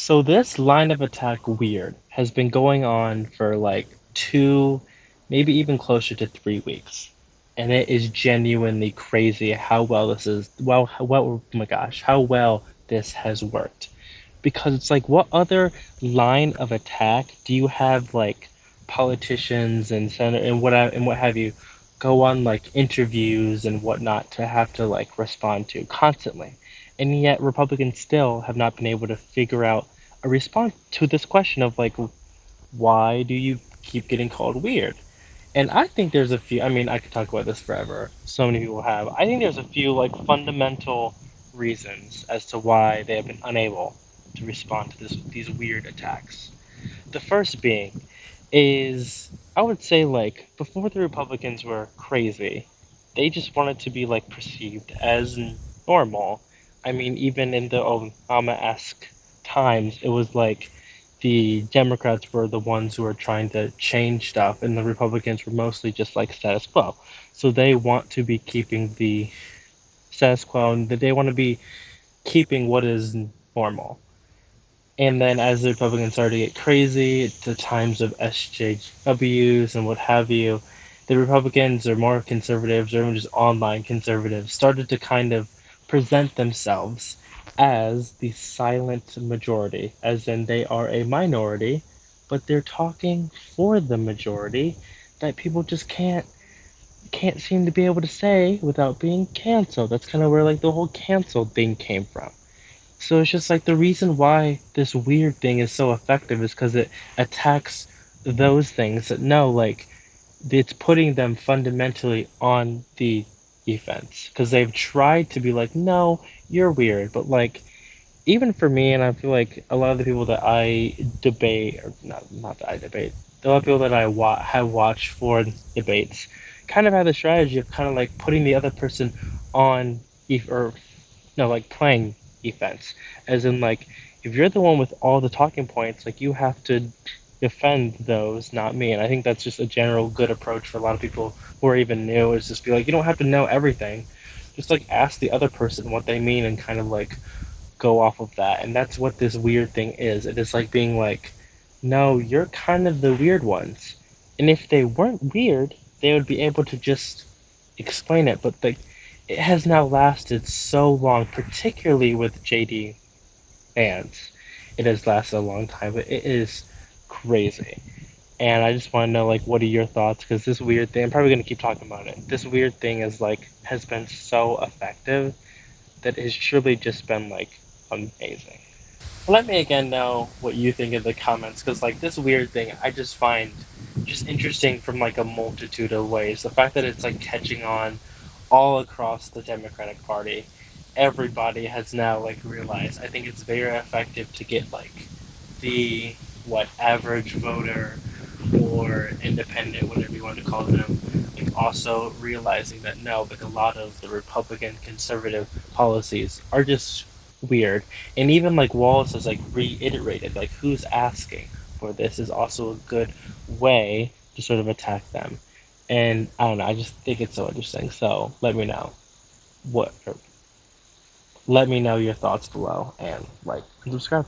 So this line of attack weird has been going on for like 2, maybe even closer to 3 weeks. And it is genuinely crazy how well this is oh my gosh, how well this has worked. Because it's like what other line of attack do you have like politicians and senator and what have you go on like interviews and whatnot to have to like respond to constantly? And yet Republicans still have not been able to figure out a response to this question of like why do you keep getting called weird? And I think there's a few, I mean, I could talk about this forever. So many people have. I think there's a few like fundamental reasons as to why they have been unable to respond to these weird attacks. The first being is I would say like before the Republicans were crazy, they just wanted to be like perceived as normal. I mean, even in the Obama-esque times, it was like the Democrats were the ones who were trying to change stuff, and the Republicans were mostly just like status quo. So they want to be keeping the status quo, and they want to be keeping what is normal. And then as the Republicans started to get crazy, the times of SJWs and what have you, the Republicans or more conservatives or even just online conservatives started to kind of present themselves as the silent majority, as in they are a minority, but they're talking for the majority that people just can't seem to be able to say without being canceled. That's kind of where like the whole canceled thing came from. So it's just like the reason why this weird thing is so effective is because it attacks those things that no, like it's putting them fundamentally on the defense because they've tried to be like, no, you're weird, but like even for me, and I feel like a lot of the people that I debate, or not that I debate, a lot of people that have watched for debates, kind of have the strategy of kind of like putting the other person on, or no, like playing defense, as in like if you're the one with all the talking points, like you have to defend those, not me. And I think that's just a general good approach for a lot of people who are even new. Is just be like, you don't have to know everything, just like ask the other person what they mean and kind of like go off of that. And that's what this weird thing is. It is like being like, no, you're kind of the weird ones. And if they weren't weird, they would be able to just explain it. But it has now lasted so long, particularly with JD Vance. It has lasted a long time, but it is crazy. And I just want to know, like, what are your thoughts? Because this weird thing, I'm probably going to keep talking about it. This weird thing is like has been so effective that it's truly just been like amazing. Let me again know what you think in the comments, because like this weird thing, I just find just interesting from like a multitude of ways. The fact that it's like catching on all across the Democratic Party, everybody has now like realized. I think it's very effective to get like the what average voter or independent, whatever you want to call them, like also realizing that no, like a lot of the Republican conservative policies are just weird. And even like Wallace has like reiterated like who's asking for this is also a good way to sort of attack them. And I don't know, I just think it's so interesting. So what let me know your thoughts below and like and subscribe.